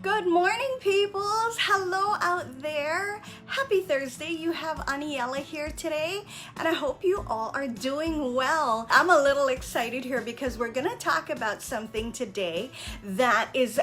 Good morning, peoples. Hello out there. Happy Thursday. You have Elle here today, and I hope you all are doing well. I'm a little excited here because we're going to talk about something today that is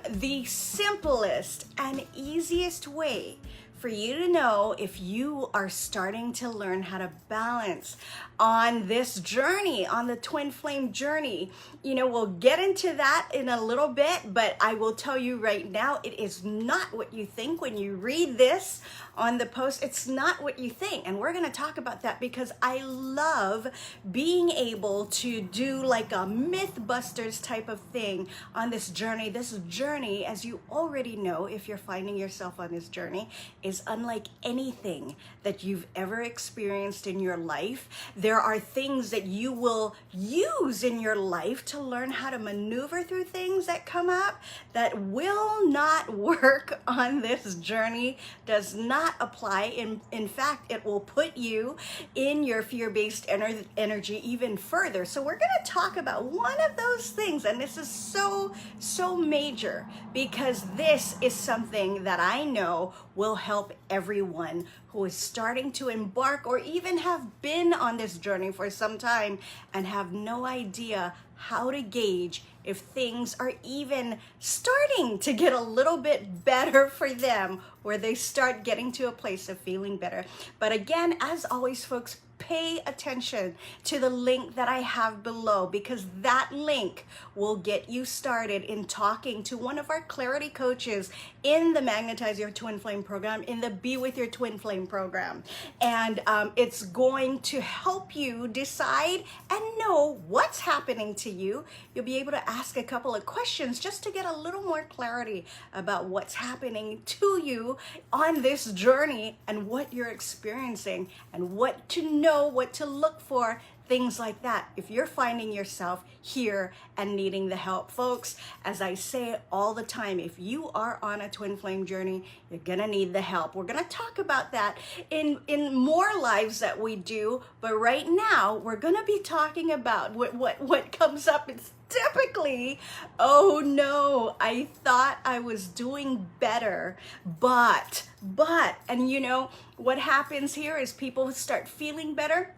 the simplest and easiest way for you to know if you are starting to learn how to balance on this journey, on the twin flame journey. You know, we'll get into that in a little bit, but I will tell you right now, it is not what you think when you read this on the post. It's not what you think. And we're going to talk about that because I love being able to do like a Mythbusters type of thing on this journey. This journey, as you already know, if you're finding yourself on this journey, is unlike anything that you've ever experienced in your life. There are things that you will use in your life to learn how to maneuver through things that come up that will not work on this journey, does not apply. In fact, it will put you in your fear-based energy even further. So we're going to talk about one of those things, and this is so major because this is something that I know will help everyone who is starting to embark or even have been on this journey for some time and have no idea how to gauge if things are even starting to get a little bit better for them, where they start getting to a place of feeling better. But again, as always, folks, pay attention to the link that I have below, because that link will get you started in talking to one of our clarity coaches in the Magnetize Your Twin Flame program, in the Be With Your Twin Flame program. And it's going to help you decide and know what's happening to you. You'll be able to ask a couple of questions just to get a little more clarity about what's happening to you on this journey and what you're experiencing and what to know, what to look for, things like that, if you're finding yourself here and needing the help. Folks, as I say all the time, if you are on a twin flame journey, you're gonna need the help. We're gonna talk about that in more lives that we do, but right now we're gonna be talking about what comes up. It's typically, oh no, I thought I was doing better, but, and you know, what happens here is people start feeling better.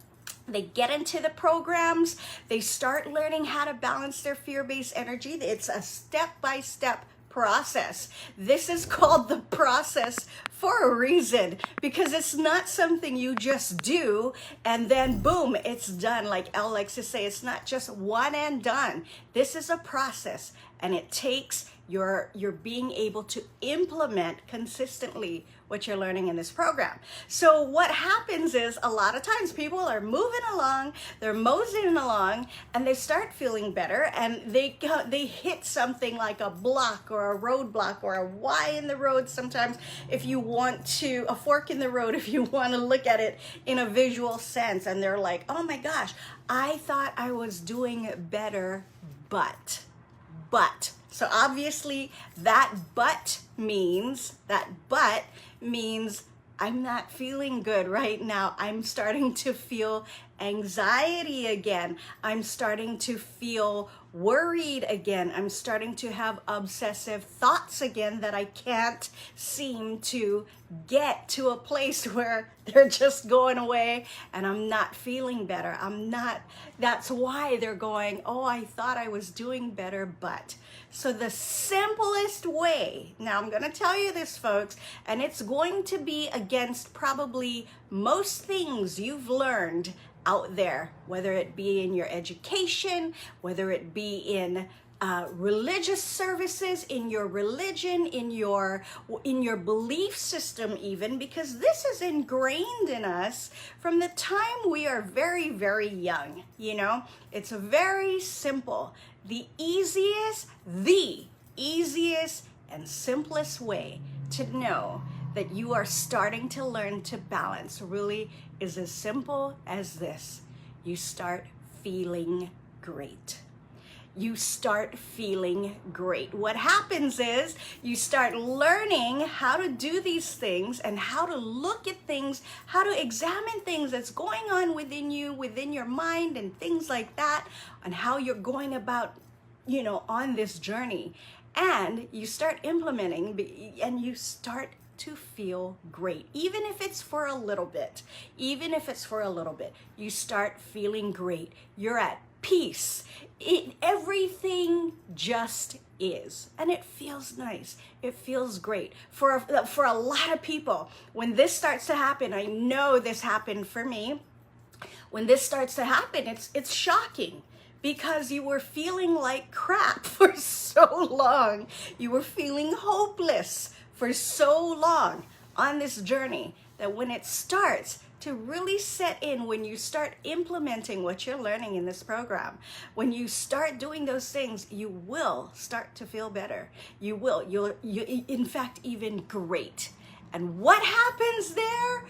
They get into the programs, they start learning how to balance their fear-based energy. It's a step-by-step process. This is called the process for a reason, because it's not something you just do and then boom, it's done. Like Elle likes to say, it's not just one and done. This is a process, and it takes your being able to implement consistently what you're learning in this program. So what happens is a lot of times people are moving along, they're moseying along, and they start feeling better, and they hit something like a block or a roadblock or a Y in the road. Sometimes if you want to, a fork in the road, if you want to look at it in a visual sense, and they're like, oh my gosh, I thought I was doing better, but. So obviously that but means I'm not feeling good right now. I'm starting to feel anxiety again. I'm starting to feel worried again. I'm starting to have obsessive thoughts again that I can't seem to get to a place where they're just going away, and I'm not feeling better. That's why they're going, oh, I thought I was doing better, but. So the simplest way, now I'm going to tell you this, folks, and it's going to be against probably most things you've learned out there, whether it be in your education, whether it be in religious services, in your religion, in your belief system even, because this is ingrained in us from the time we are very, very young. You know, it's very simple. The easiest and simplest way to know that you are starting to learn to balance really is as simple as this. You start feeling great. You start feeling great. What happens is you start learning how to do these things and how to look at things, how to examine things that's going on within you, within your mind and things like that, and how you're going about, you know, on this journey. and you start implementing, and you start to feel great, even if it's for a little bit. You start feeling great. You're at peace. Everything just is, and it feels nice. It feels great for a lot of people. When this starts to happen, I know this happened for me. When this starts to happen, it's shocking, because you were feeling like crap for so long. You were feeling hopeless for so long on this journey, that when it starts to really set in, when you start implementing what you're learning in this program, when you start doing those things, you will start to feel better. You'll in fact, even great. And what happens there?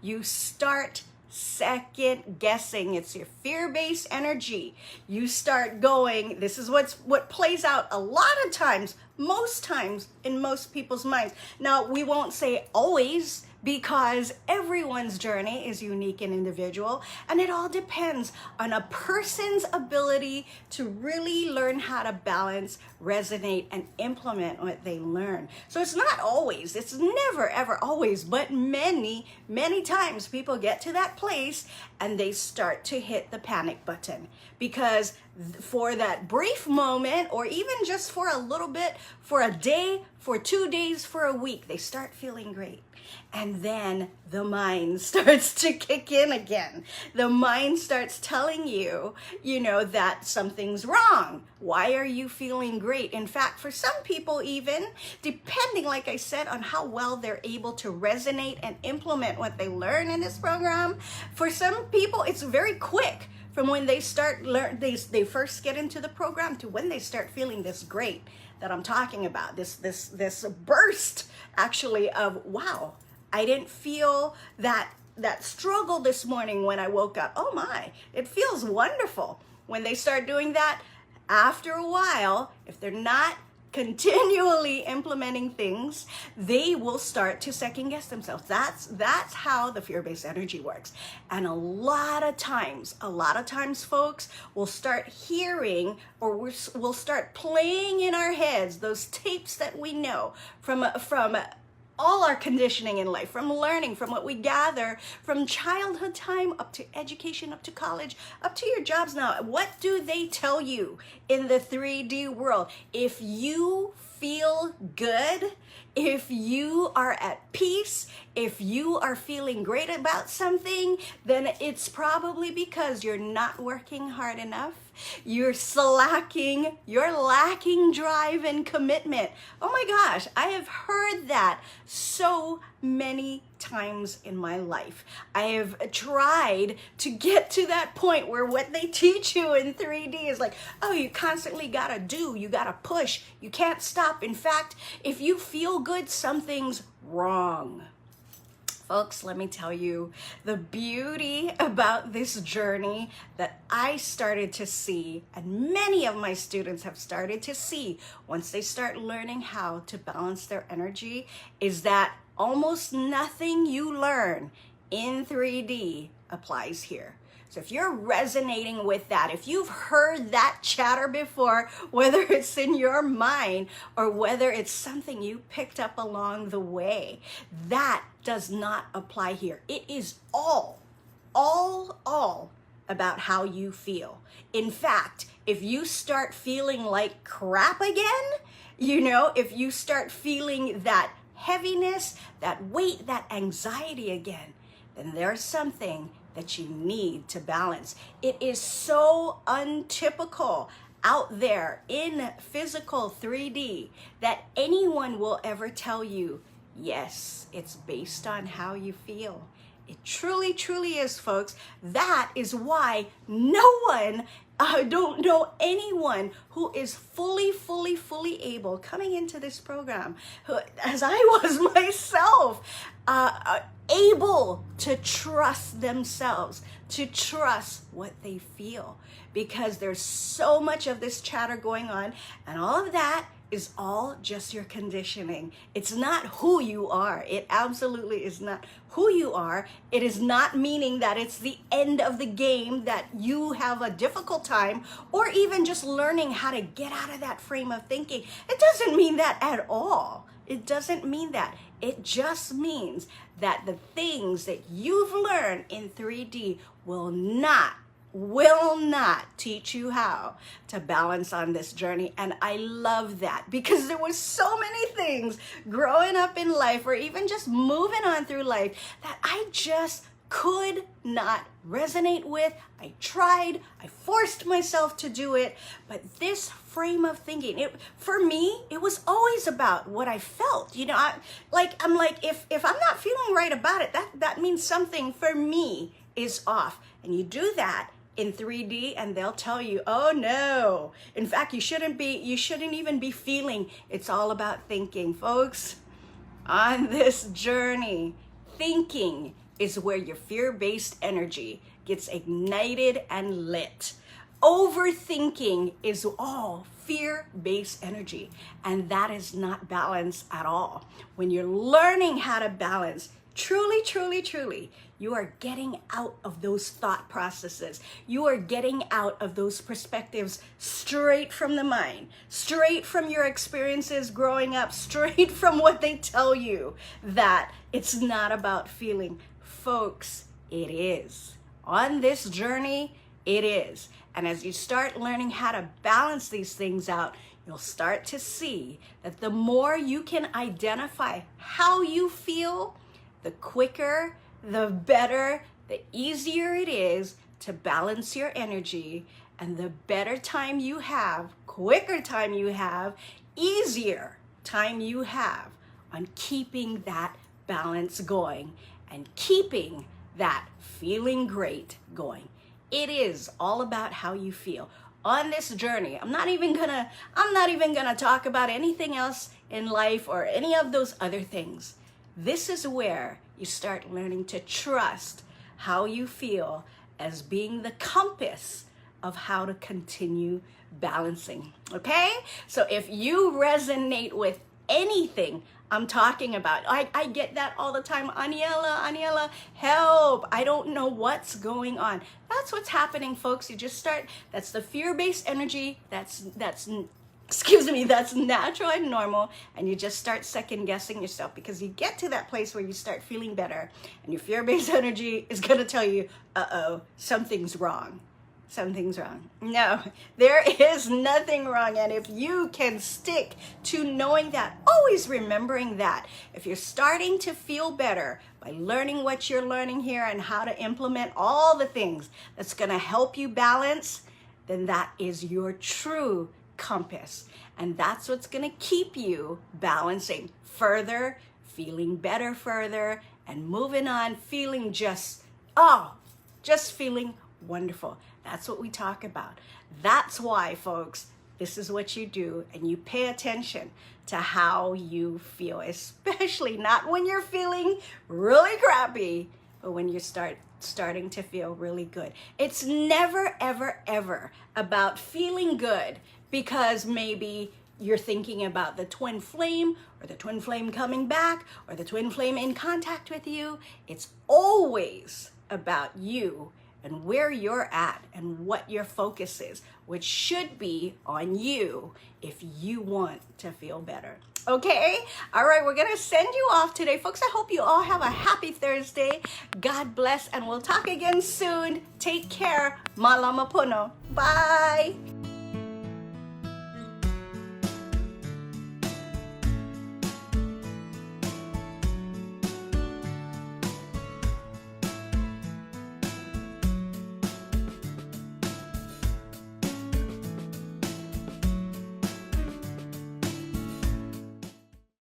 You start second guessing. It's your fear-based energy. You start going, this is what plays out a lot of times, most times in most people's minds. Now, we won't say always, because everyone's journey is unique and individual, and it all depends on a person's ability to really learn how to balance, resonate, and implement what they learn. So it's not always, it's never ever always, but many, many times people get to that place and they start to hit the panic button, because for that brief moment, or even just for a little bit, for a day, for 2 days, for a week, they start feeling great. And then the mind starts to kick in again. The mind starts telling you, that something's wrong. Why are you feeling great? In fact, for some people, even depending, like I said, on how well they're able to resonate and implement what they learn in this program, for some people, it's very quick. From when they they first get into the program to when they start feeling this great that I'm talking about, this burst actually of, wow, I didn't feel that struggle this morning when I woke up. Oh my, it feels wonderful. When they start doing that, after a while, if they're not continually implementing things, they will start to second guess themselves. That's how the fear-based energy works. And a lot of times, folks, will start hearing, or we'll start playing in our heads those tapes that we know from all our conditioning in life, from learning, from what we gather from childhood time up to education, up to college, up to your jobs now. What do they tell you in the 3D world? If you feel good, if you are at peace, if you are feeling great about something, then it's probably because you're not working hard enough. You're slacking, you're lacking drive and commitment. Oh my gosh, I have heard that so many times in my life. I have tried to get to that point where what they teach you in 3D is like, oh, you constantly gotta do, you gotta push, you can't stop. In fact, if you feel good, something's wrong. Folks, let me tell you, the beauty about this journey that I started to see, and many of my students have started to see once they start learning how to balance their energy, is that almost nothing you learn in 3D applies here. So if you're resonating with that, if you've heard that chatter before, whether it's in your mind or whether it's something you picked up along the way, that does not apply here. It is all about how you feel. In fact, if you start feeling like crap again, if you start feeling that heaviness, that weight, that anxiety again, then there's something that you need to balance. It is so untypical out there in physical 3D that anyone will ever tell you, yes, it's based on how you feel. It truly, truly is, folks. That is why I don't know anyone who is fully able coming into this program, who, as I was myself, able to trust themselves, to trust what they feel, because there's so much of this chatter going on, and all of that is all just your conditioning. It's not who you are. It absolutely is not who you are. It is not meaning that it's the end of the game, that you have a difficult time, or even just learning how to get out of that frame of thinking. It doesn't mean that at all. It doesn't mean that. It just means that the things that you've learned in 3D will not teach you how to balance on this journey. And I love that, because there was so many things growing up in life, or even just moving on through life, that I just could not resonate with. I tried, I forced myself to do it, but this frame of thinking, for me, it was always about what I felt. You know, I'm like, if I'm not feeling right about it, that means something for me is off. And you do that in 3D, and they'll tell you, oh no, in fact, you shouldn't even be feeling. It's all about thinking, folks. On this journey, thinking is where your fear-based energy gets ignited and lit. Overthinking is all fear-based energy, and that is not balance at all. When you're learning how to balance, truly, truly, truly, you are getting out of those thought processes. You are getting out of those perspectives straight from the mind, straight from your experiences growing up, straight from what they tell you, that it's not about feeling. Folks, it is. On this journey, it is. And as you start learning how to balance these things out, you'll start to see that the more you can identify how you feel, the quicker, the better, the easier it is to balance your energy, and the better time you have, quicker time you have, easier time you have on keeping that balance going and keeping that feeling great going. It is all about how you feel. On this journey, I'm not even gonna talk about anything else in life or any of those other things. This is where you start learning to trust how you feel as being the compass of how to continue balancing, okay? So if you resonate with anything I'm talking about, I get that all the time. Aniela, help. I don't know what's going on. That's what's happening, folks. You just start, that's the fear-based energy. That's natural and normal, and you just start second guessing yourself, because you get to that place where you start feeling better, and your fear-based energy is going to tell you, uh-oh, something's wrong. Something's wrong. No, there is nothing wrong. And if you can stick to knowing that, always remembering that, if you're starting to feel better by learning what you're learning here and how to implement all the things that's going to help you balance, then that is your true compass. And that's what's going to keep you balancing further, feeling better further, and moving on, feeling just feeling wonderful. That's what we talk about. That's why, folks, this is what you do, and you pay attention to how you feel, especially not when you're feeling really crappy, but when you starting to feel really good. It's never, ever, ever about feeling good because maybe you're thinking about the twin flame, or the twin flame coming back, or the twin flame in contact with you. It's always about you and where you're at and what your focus is, which should be on you if you want to feel better. Okay? All right, we're gonna send you off today. Folks, I hope you all have a happy Thursday. God bless, and we'll talk again soon. Take care. Malama puno. Bye.